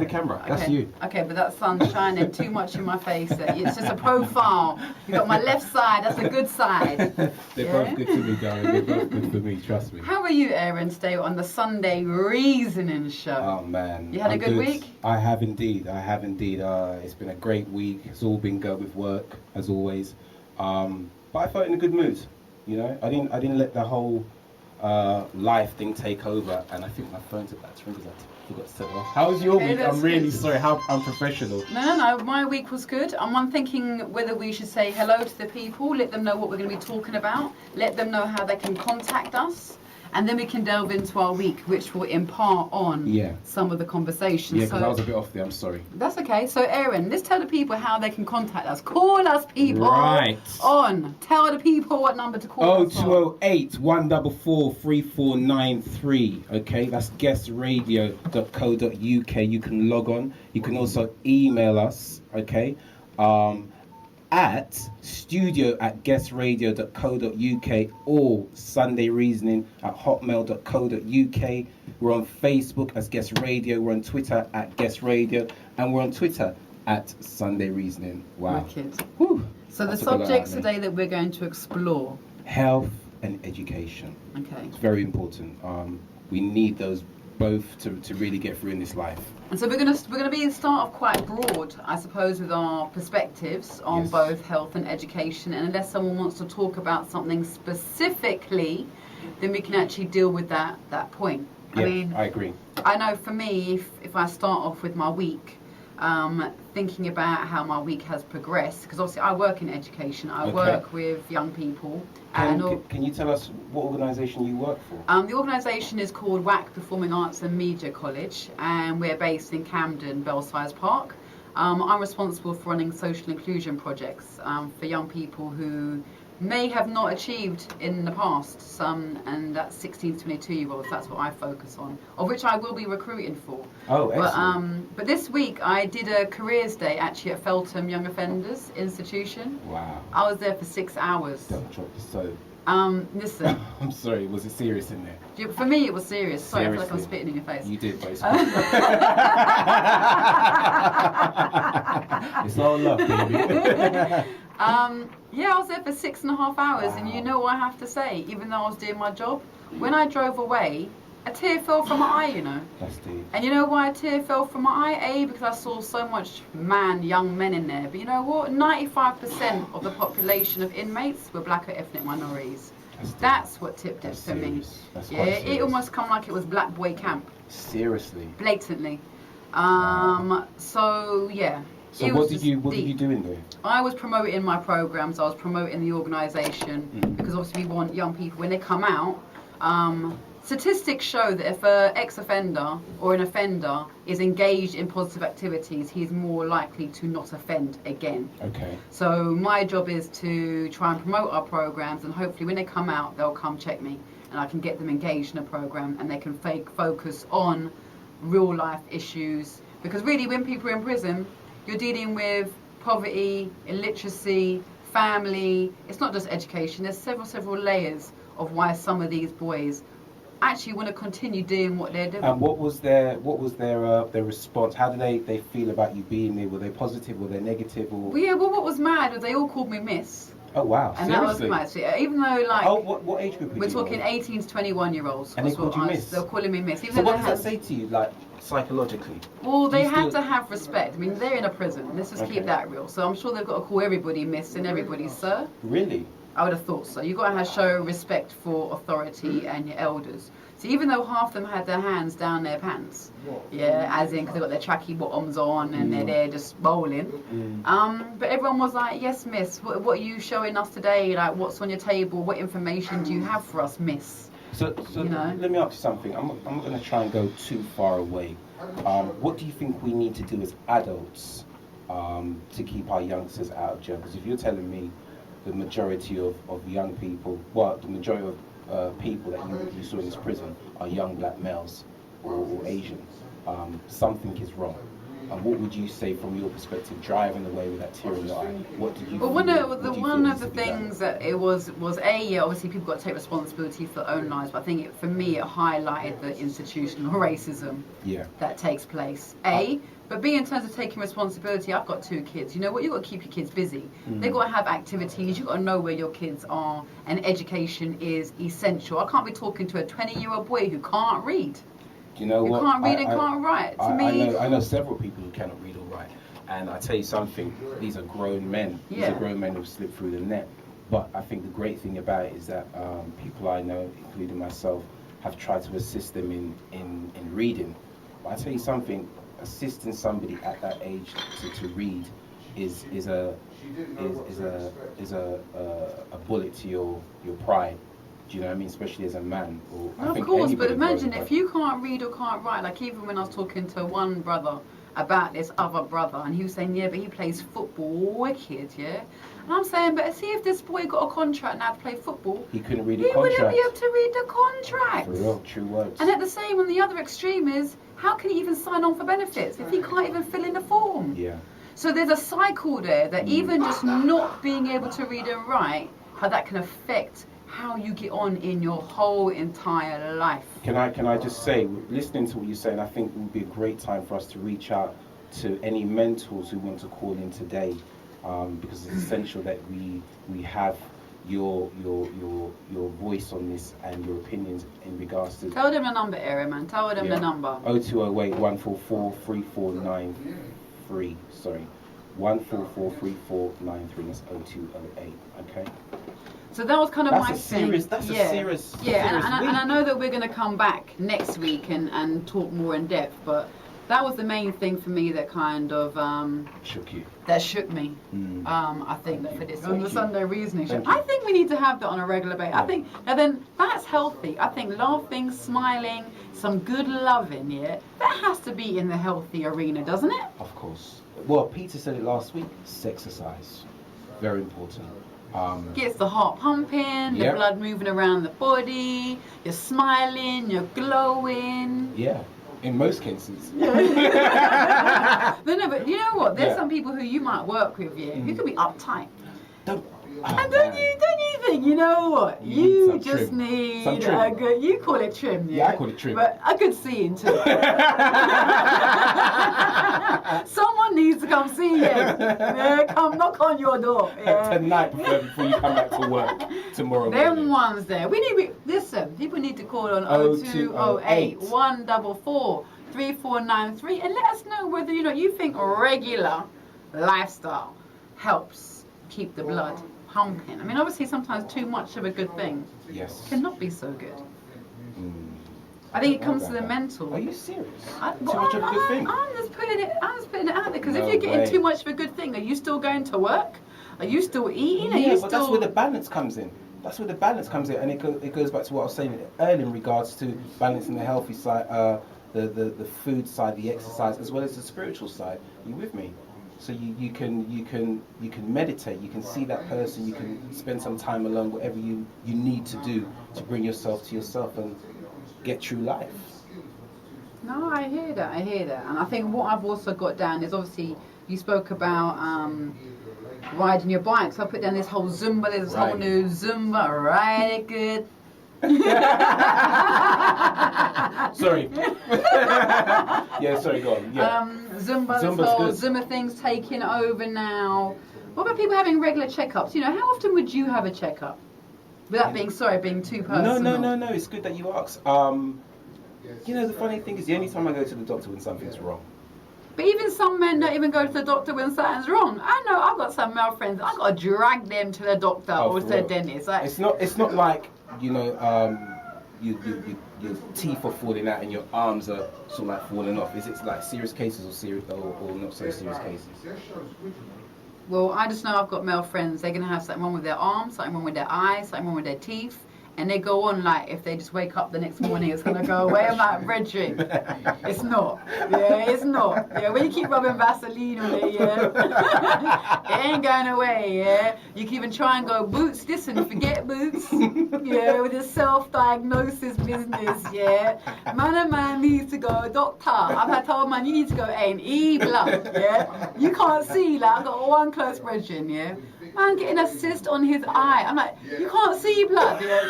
The camera, that's Okay. you. Okay, but that sun's shining too much in my face. It's just a profile. You got my left side. That's a good side. They're both good to me, darling. They're both good for me, trust me. How are you, Aaron, today on the Sunday Reasoning Show? Oh, man. You had a good week? I have indeed. It's been a great week. It's all been good with work, as always. But I felt in a good mood, you know. I didn't let the whole life thing take over, and I think my phone's about to ring because I forgot to set it off. How was your week? I'm really sorry. How unprofessional. No. My week was good. I'm thinking whether we should say hello to the people, let them know what we're going to be talking about, let them know how they can contact us, and then we can delve into our week, which will impart on some of the conversations. Yeah, because I was a bit off there. I'm sorry. That's okay. So, Aaron, let's tell the people how they can contact us. Call us, people. Right. Tell the people what number to call us on. 0208 144 3493. Okay, that's guestradio.co.uk. You can log on. You can also email us. Okay. At studio@guestradio.co.uk or sundayreasoning@hotmail.co.uk. We're on Facebook as Guest Radio. We're on Twitter at Guest Radio, and we're on Twitter at Sunday Reasoning. Wow. Wicked. Whew. So the subjects today that we're going to explore: health and education. Okay. It's very important. We need those both to really get through in this life. And so we're gonna start off quite broad, I suppose, with our perspectives on both health and education. And unless someone wants to talk about something specifically, then we can actually deal with that point. Yeah, I agree. I know for me, if I start off with my week, thinking about how my week has progressed, because obviously I work in education. I work with young people. Can you tell us what organisation you work for? The organisation is called WAC Performing Arts and Media College, and we're based in Camden, Belsize Park. I'm responsible for running social inclusion projects for young people who may have not achieved in the past, and that's 16 to 22-year-olds. That's what I focus on, of which I will be recruiting for. Oh, excellent. But this week I did a careers day actually at Feltham Young Offenders Institution. Wow. I was there for 6 hours. Don't drop the soap. Listen. I'm sorry, was it serious in there? For me it was serious. Sorry, I feel like I'm spitting in your face. You did, basically. It's all love, baby. Yeah, I was there for 6.5 hours, and you know what I have to say, even though I was doing my job, when I drove away, a tear fell from my eye, you know. That's deep. And you know why a tear fell from my eye? A, because I saw so much young men in there. But you know what? 95% of the population of inmates were black or ethnic minorities. That's what tipped it for me. That's yeah, it almost come like it was black boy camp. Seriously. Blatantly. So yeah. So what did you do in there? I was promoting my programs. I was promoting the organisation because obviously we want young people when they come out. Statistics show that if an ex-offender or an offender is engaged in positive activities, he's more likely to not offend again. Okay. So my job is to try and promote our programs, and hopefully when they come out, they'll come check me, and I can get them engaged in a program, and they can focus on real life issues. Because really, when people are in prison, you're dealing with poverty, illiteracy, family. It's not just education. There's several layers of why some of these boys actually want to continue doing what they're doing. And what was their response? How did they feel about you being there? Were they positive? Were they negative? Or Well, what was mad was they all called me Miss. Oh wow! And seriously? that was mad. Even though what age group? We're talking 18 to 21-year-olds. And they called you Miss. They're calling me Miss. So what does that say to you, like psychologically? Well, they have to have respect. I mean, they're in a prison. Let's just keep that real. So I'm sure they've got to call everybody Miss and everybody Sir. Really? I would have thought so. You've got to show respect for authority and your elders. So even though half of them had their hands down their pants, as in because they've got their tracky bottoms on and they're there just bowling, but everyone was like, yes, Miss, what are you showing us today? Like, what's on your table? What information do you have for us, Miss? So you know? Let me ask you something. I'm not going to try and go too far away. What do you think we need to do as adults to keep our youngsters out of jail? Because if you're telling me the majority of young people, the majority of people that you saw in this prison are young black males or Asians, something is wrong. what would you say from your perspective, driving away with that tear in your eye? What did you? Well, feel, one of the things that it was yeah, obviously people got to take responsibility for their own lives, but I think for me it highlighted the institutional racism that takes place. But B, in terms of taking responsibility, I've got 2 kids. You know what? You've got to keep your kids busy. They've got to have activities. You've got to know where your kids are. And education is essential. I can't be talking to a 20-year-old boy who can't read. Do you know what? Can't read and can't write. To me, I know several people who cannot read or write. And I tell you something, these are grown men. These are grown men who slip through the net. But I think the great thing about it is that people I know, including myself, have tried to assist them in reading. But I tell you something, assisting somebody at that age to read is a bullet to your pride. Do you know what I mean? Especially as a man. Or of course, but imagine if you can't read or can't write. Like even when I was talking to one brother about this other brother, and he was saying, yeah, but he plays football, wicked, yeah. And I'm saying, but see if this boy got a contract now to play football, he couldn't read the contract. He wouldn't be able to read the contract. For real, true words. And at the same, on the other extreme is, how can he even sign on for benefits if he can't even fill in the form? Yeah. So there's a cycle there that even just not being able to read and write, how that can affect how you get on in your whole entire life. Can I just say, listening to what you're saying, I think it would be a great time for us to reach out to any mentors who want to call in today, because it's essential that we have your voice on this and your opinions in regards to. Tell them the number, Aaron, man. Tell them the number. 0208 144 3493. Sorry, 144 3493. That's 0208. Okay. So that was kind of my thing. That's a serious. Yeah, and I know that we're going to come back next week and talk more in depth, but that was the main thing for me that kind of shook you. That shook me. I think for this on the Sunday Reasoning show. I think we need to have that on a regular basis. I think now then that's healthy. I think laughing, smiling, some good loving, that has to be in the healthy arena, doesn't it? Of course. Well, Peter said it last week. Sexercise, very important. Gets the heart pumping, the blood moving around the body, you're smiling, you're glowing. Yeah, in most cases. No, but you know what? There's some people who you might work with, who can be uptight. Don't you think, you know what? You just need a good, you call it trim, Yeah, I call it trim. But a good seeing too. Someone needs to come see you. Come knock on your door. Tonight, before you come back to work tomorrow morning. Them ones there. Listen, people need to call on 0208 144 3493 and let us know whether you think regular lifestyle helps keep the blood pumping. I mean, obviously sometimes too much of a good thing cannot be so good. I think it comes to the mental. Are you serious? Too much of a good thing? I'm just putting it out there, because if you're getting too much of a good thing, are you still going to work? Are you still eating? That's where the balance comes in. And it goes back to what I was saying earlier in regards to balancing the healthy side, the food side, the exercise, as well as the spiritual side. Are you with me? So you can meditate, you can see that person, you can spend some time alone, whatever you need to do to bring yourself to yourself and get through life. No, I hear that, and I think what I've also got down is, obviously you spoke about riding your bike, so I put down this whole Zumba, there's this whole new Zumba, ride it good. Sorry. Sorry, go on. Zumba things taking over now. What about people having regular checkups? How often would you have a checkup? Without being too personal. No. It's good that you ask. The funny thing is, the only time I go to the doctor when something's wrong. But even some men don't even go to the doctor when something's wrong. I know, I've got some male friends. I've got to drag them to the doctor or to the dentist. It's not like your teeth are falling out and your arms are sort of like falling off. Is it like serious cases or not so serious cases? Well, I just know I've got male friends. They're going to have something wrong with their arms, something wrong with their eyes, something wrong with their teeth, and they go on like if they just wake up the next morning it's gonna go away. I'm like, brethren, it's not. Yeah, it's not. Yeah, when you keep rubbing Vaseline on it, yeah, it ain't going away. Yeah, you can even try and go, Boots, listen, forget Boots. Yeah, with this self-diagnosis business. Yeah, man needs to go doctor. I've told man you need to go A&E blood. Yeah, you can't see. Like I've got one close brethren. Yeah. Man getting a cyst on his eye. I'm like, you can't see blood. Yeah?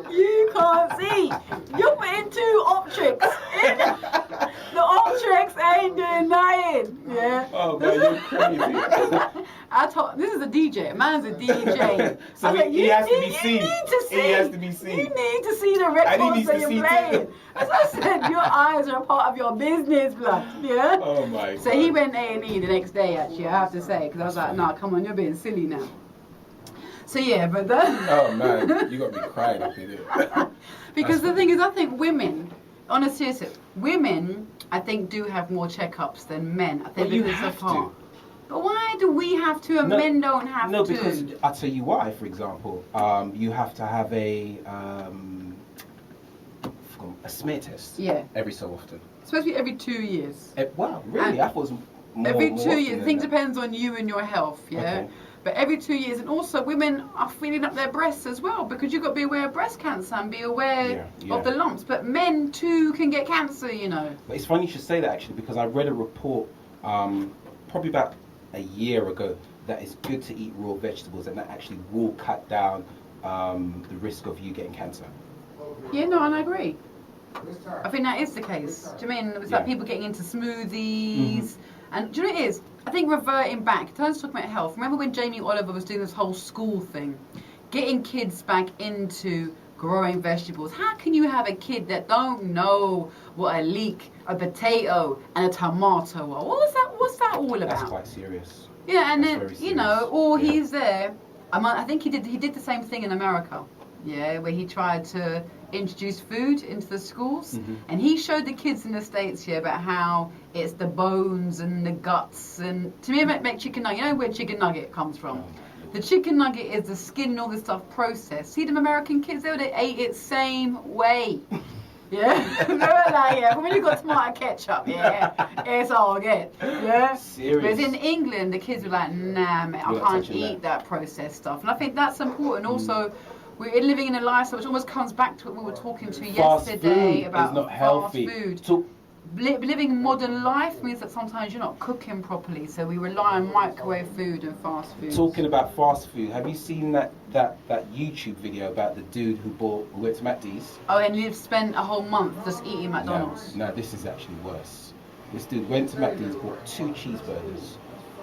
You can't see. You're putting 2 Optrix in. The Optrix ain't doing nothing. Yeah. Oh man, you're crazy. I told this is a DJ. Man's a DJ. So he has to be seen. You need to see. He has to be seen. You need to see the records that you're playing. As I said, your eyes are a part of your business, blood. Yeah. Oh my God. So he went A&E the next day. Actually, I have to say, because I was like, nah, come on, you're being silly now. So yeah, but then. Oh man, you got me crying up in here. Because the thing is, I think women, honestly, women, I think do have more checkups than men. I think But you because have of heart. to. But why do we have to and men don't have to? No, because I'll tell you why. For example, you have to have a smear test. Yeah. Every so often. It's supposed to be every 2 years. Wow, really? I thought it was more. Every more 2 often years. I than think that. depends on you and your health, yeah? Okay. But every 2 years. And also women are feeling up their breasts as well because you've got to be aware of breast cancer and be aware of the lumps. But men too can get cancer, you know. But it's funny you should say that actually because I read a report probably about a year ago that it's good to eat raw vegetables and that actually will cut down the risk of you getting cancer. Yeah, no, and I agree. I think that is the case. Do you mean it's like people getting into smoothies? And do you know what it is? I think reverting back, in terms of talking about health, remember when Jamie Oliver was doing this whole school thing? Getting kids back into growing vegetables. How can you have a kid that don't know what a leek, a potato, and a tomato are? What's that all about? That's quite serious. Yeah, and That's then, you know, or he's there. I think he did the same thing in America. Yeah, where he tried to introduce food into the schools, and he showed the kids in the States here about how it's the bones and the guts, and to me it makes chicken nugget. You know where chicken nugget comes from? The chicken nugget is the skin and all this stuff processed. See them American kids, they would have ate it same way. Yeah, they were like, yeah, but when you got tomato ketchup, yeah, it's all good. Yeah, Serious. whereas in England, the kids were like, nah, mate, I can't eat that processed stuff. And I think that's important. Also, we're living in a lifestyle which almost comes back to what we were talking to yesterday about not healthy. fast food. Living modern life means that sometimes you're not cooking properly, so we rely on microwave food and fast food. Talking about fast food, have you seen that YouTube video about the dude who went to McD's? Oh, and you've spent a whole month just eating McDonald's. No, this is actually worse. This dude went to McD's, bought 2 cheeseburgers,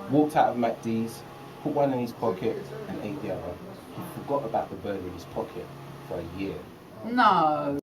walked out of McD's, put one in his pocket and ate the other. He forgot about the burger in his pocket for a year. No.